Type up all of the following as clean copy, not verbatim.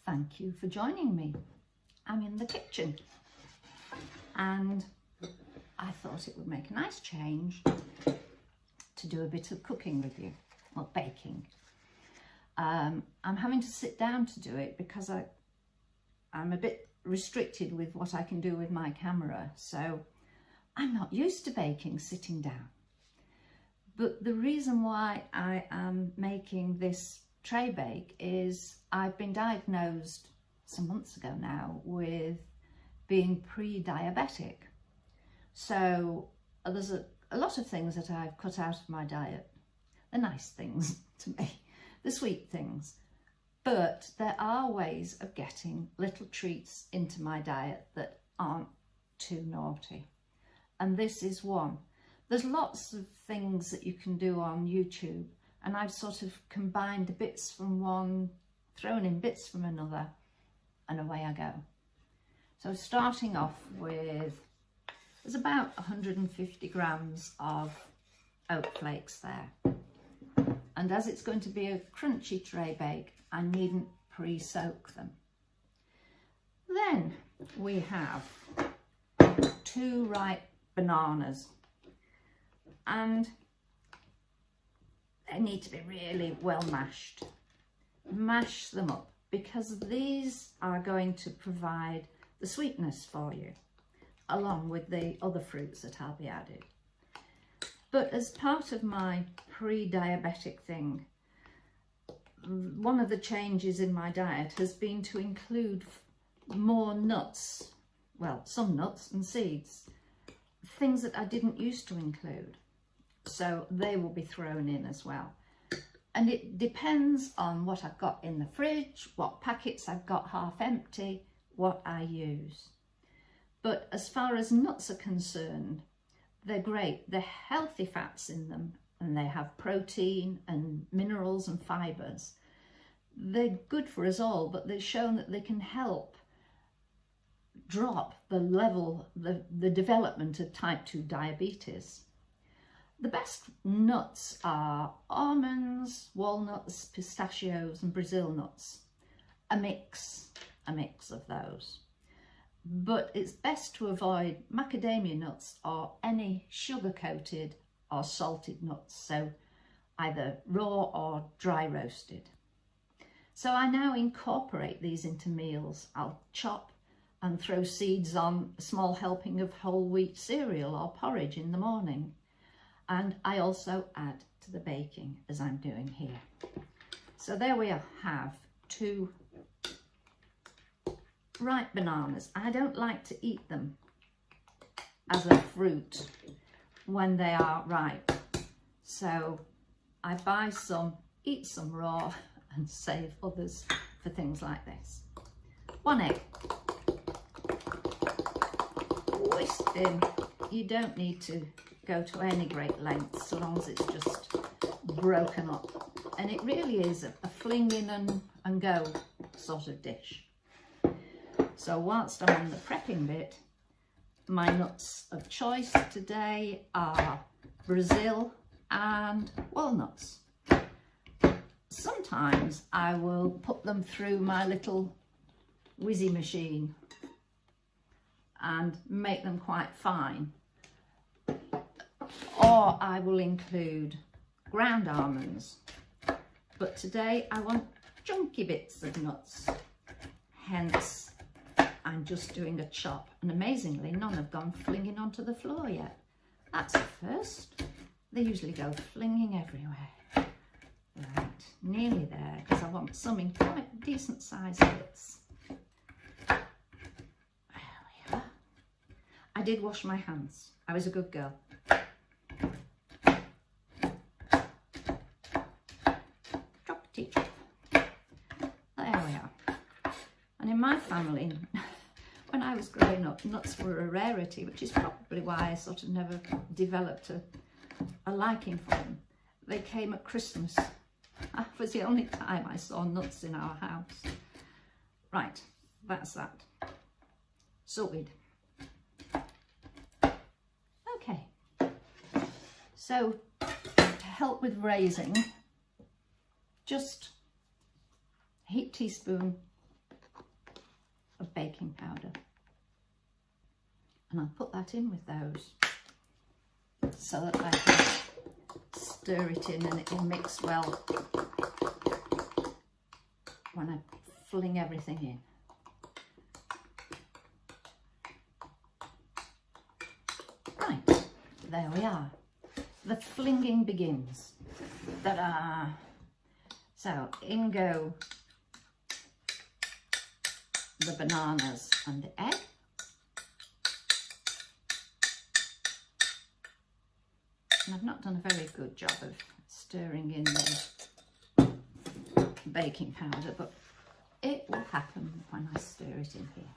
Thank you for joining me. I'm in the kitchen and I thought it would make a nice change to do a bit of cooking with you, well, baking. I'm having to sit down to do it because I'm a bit restricted with what I can do with my camera, so I'm not used to baking sitting down. But the reason why I am making this tray bake is I've been diagnosed some months ago now with being pre-diabetic. So there's a lot of things that I've cut out of my diet, the nice things to me, the sweet things. But there are ways of getting little treats into my diet that aren't too naughty. And this is one. There's lots of things that you can do on YouTube, and I've sort of combined bits from one, thrown in bits from another, and away I go. So starting off with, there's about 150 grams of oat flakes there. And as it's going to be a crunchy tray bake, I needn't pre-soak them. Then we have 2 ripe bananas, and they need to be really well mashed. Mash them up because these are going to provide the sweetness for you along with the other fruits that I'll be adding. But as part of my pre-diabetic thing, one of the changes in my diet has been to include more nuts, well, some nuts and seeds, things that I didn't used to include. So they will be thrown in as well. And it depends on what I've got in the fridge, what packets I've got half empty, what I use. But as far as nuts are concerned, they're great. They're healthy fats in them, and they have protein and minerals and fibres. They're good for us all, but they've shown that they can help drop the level, the development of type 2 diabetes. The best nuts are almonds, walnuts, pistachios and Brazil nuts. A mix of those. But it's best to avoid macadamia nuts or any sugar-coated or salted nuts, so either raw or dry roasted. So I now incorporate these into meals. I'll chop and throw seeds on a small helping of whole wheat cereal or porridge in the morning. And I also add to the baking as I'm doing here. So there we have 2 ripe bananas. I don't like to eat them as a fruit when they are ripe. So I buy some, eat some raw and save others for things like this. 1 egg. Whisked in. You don't need to go to any great lengths so long as it's just broken up. And it really is a fling in and go sort of dish. So whilst I'm on the prepping bit, my nuts of choice today are Brazil and walnuts. Sometimes I will put them through my little whizzy machine and make them quite fine. Or I will include ground almonds. But today I want chunky bits of nuts. Hence, I'm just doing a chop. And amazingly, none have gone flinging onto the floor yet. That's a first. They usually go flinging everywhere. Right, nearly there, because I want some in quite decent sized bits. There we are. I did wash my hands. I was a good girl. Chop. There we are. And in my family, when I was growing up, nuts were a rarity, which is probably why I sort of never developed a liking for them. They came at Christmas. That was the only time I saw nuts in our house. Right, that's that. Sorted. Okay. So, to help with raising, just a heaped teaspoon of baking powder. And I'll put that in with those so that I can stir it in and it will mix well when I fling everything in. Right, there we are. The flinging begins. Ta-da! So in go the bananas and the egg. And I've not done a very good job of stirring in the baking powder, but it will happen when I stir it in here.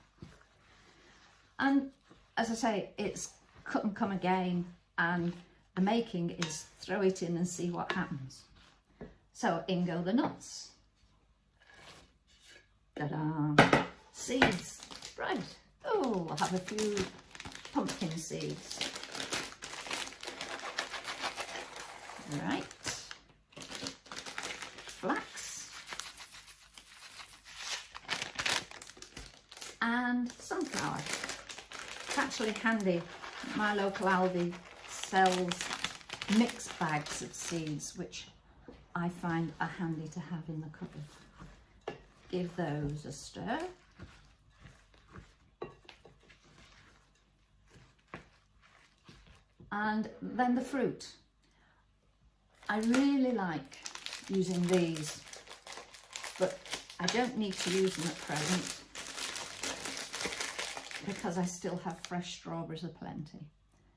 And as I say, it's cut and come again, and the making is throw it in and see what happens. So in go the nuts. Ta-da! Seeds. Right. Oh, I'll have a few pumpkin seeds. Right. Flax. And sunflower. It's actually handy. My local Aldi sells mixed bags of seeds, which I find are handy to have in the cupboard. Give those a stir. And then the fruit. I really like using these, but I don't need to use them at present because I still have fresh strawberries aplenty.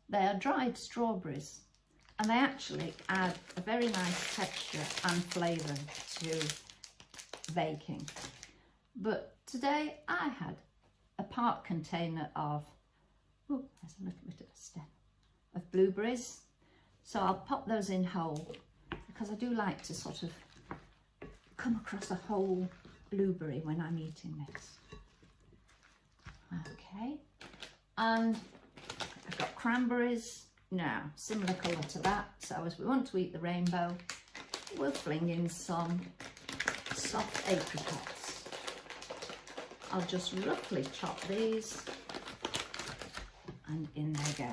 They are dried strawberries and they actually add a very nice texture and flavour to baking. But today I had a part container of, oh, there's a little bit of a stem, of blueberries. So I'll pop those in whole because I do like to sort of come across a whole blueberry when I'm eating this. Okay, and I've got cranberries now, similar colour to that. So as we want to eat the rainbow, we'll fling in some soft apricots. I'll just roughly chop these and in they go.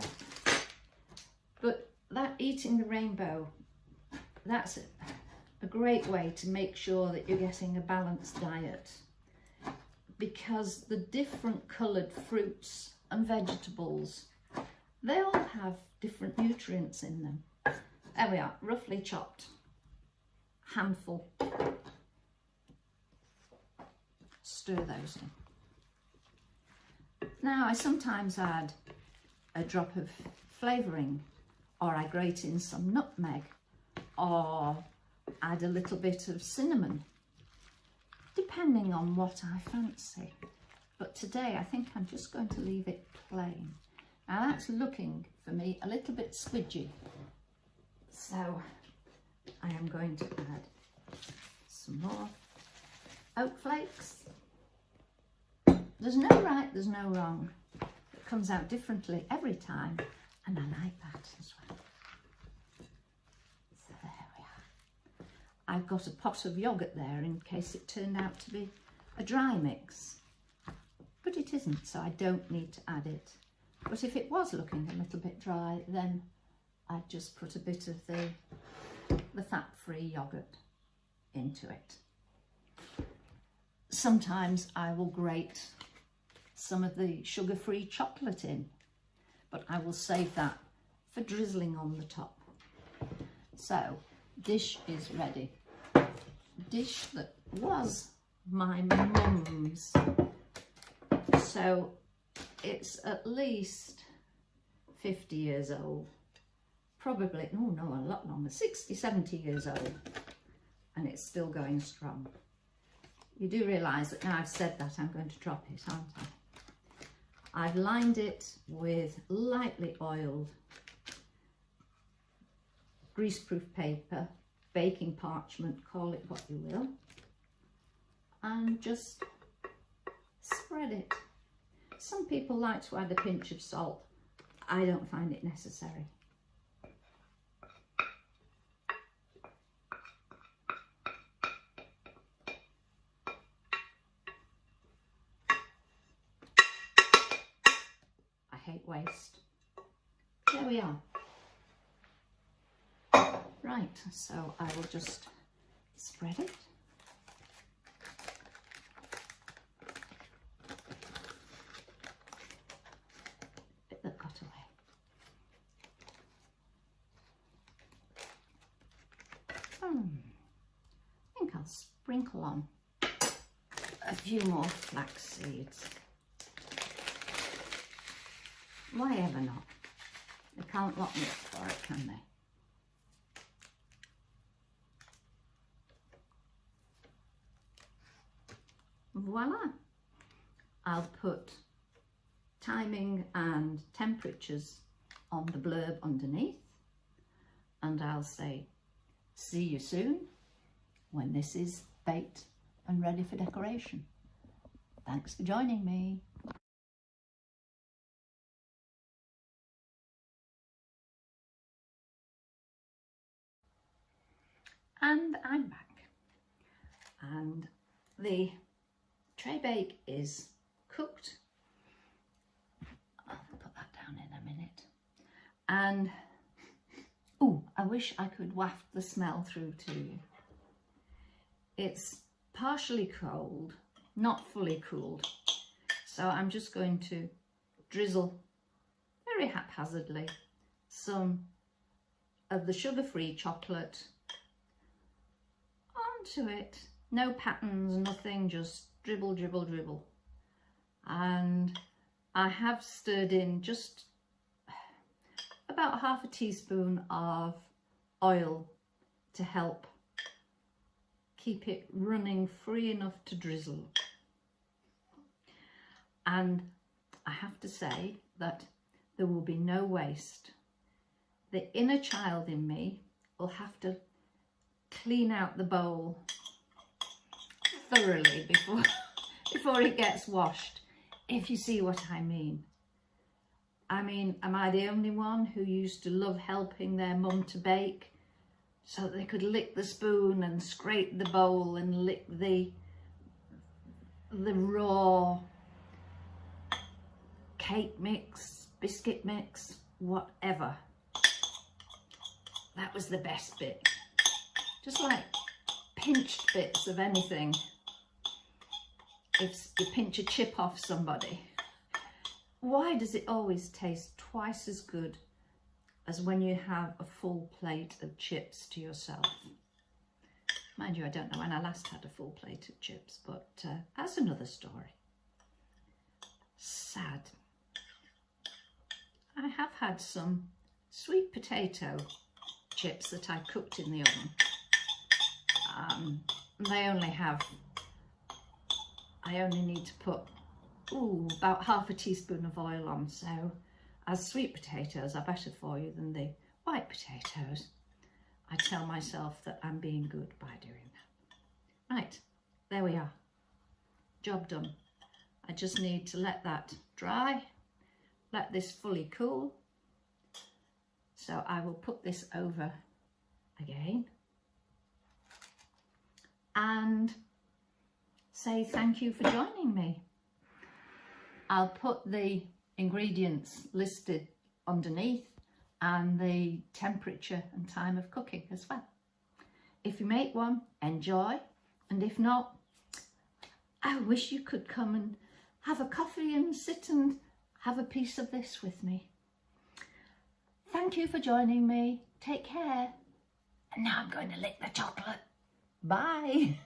But that eating the rainbow, that's a great way to make sure that you're getting a balanced diet, because the different coloured fruits and vegetables, they all have different nutrients in them. There we are, roughly chopped, handful. Stir those in. Now I sometimes add a drop of flavouring, or I grate in some nutmeg, or add a little bit of cinnamon, depending on what I fancy. But today I think I'm just going to leave it plain. Now that's looking for me a little bit squidgy, so I am going to add some more oat flakes. There's no right, there's no wrong. It comes out differently every time, and I like that as well. So there we are. I've got a pot of yoghurt there in case it turned out to be a dry mix, but it isn't, so I don't need to add it. But if it was looking a little bit dry, then I'd just put a bit of the fat-free yoghurt into it. Sometimes I will grate some of the sugar-free chocolate in, but I will save that for drizzling on the top. So, dish is ready. Dish that was my mum's. So, it's at least 50 years old. Probably, oh no, a lot longer, 60, 70 years old. And it's still going strong. You do realise that now I've said that, I'm going to drop it, aren't I? I've lined it with lightly oiled greaseproof paper, baking parchment, call it what you will, and just spread it. Some people like to add a pinch of salt. I don't find it necessary. eliminate waste. There we are. Right, so I will just spread it. Bit that got away. I think I'll sprinkle on a few more flax seeds. Why ever not? They can't lock me up for it, can they? Voila! I'll put timing and temperatures on the blurb underneath, and I'll say, see you soon when this is baked and ready for decoration. Thanks for joining me. And I'm back, and the tray bake is cooked. I'll put that down in a minute. And oh, I wish I could waft the smell through to you. It's partially cold, not fully cooled, so I'm just going to drizzle very haphazardly some of the sugar-free chocolate onto it. No patterns, nothing, just dribble, dribble, dribble. And I have stirred in just about half a teaspoon of oil to help keep it running free enough to drizzle. And I have to say that there will be no waste. The inner child in me will have to clean out the bowl thoroughly before it gets washed, if you see what I mean. I mean, am I the only one who used to love helping their mum to bake so that they could lick the spoon and scrape the bowl and lick the raw cake mix, biscuit mix, whatever? That was the best bit. Just like pinched bits of anything. If you pinch a chip off somebody, why does it always taste twice as good as when you have a full plate of chips to yourself? Mind you, I don't know when I last had a full plate of chips, but that's another story. Sad. I have had some sweet potato chips that I cooked in the oven. I only need to put about half a teaspoon of oil on, so as sweet potatoes are better for you than the white potatoes, I tell myself that I'm being good by doing that. Right, there we are. Job done. I just need to let that dry, let this fully cool. So I will put this over again and say thank you for joining me. I'll put the ingredients listed underneath and the temperature and time of cooking as well. If you make one, enjoy, and if not, I wish you could come and have a coffee and sit and have a piece of this with me. Thank you for joining me. Take care. And now I'm going to lick the chocolate. Bye.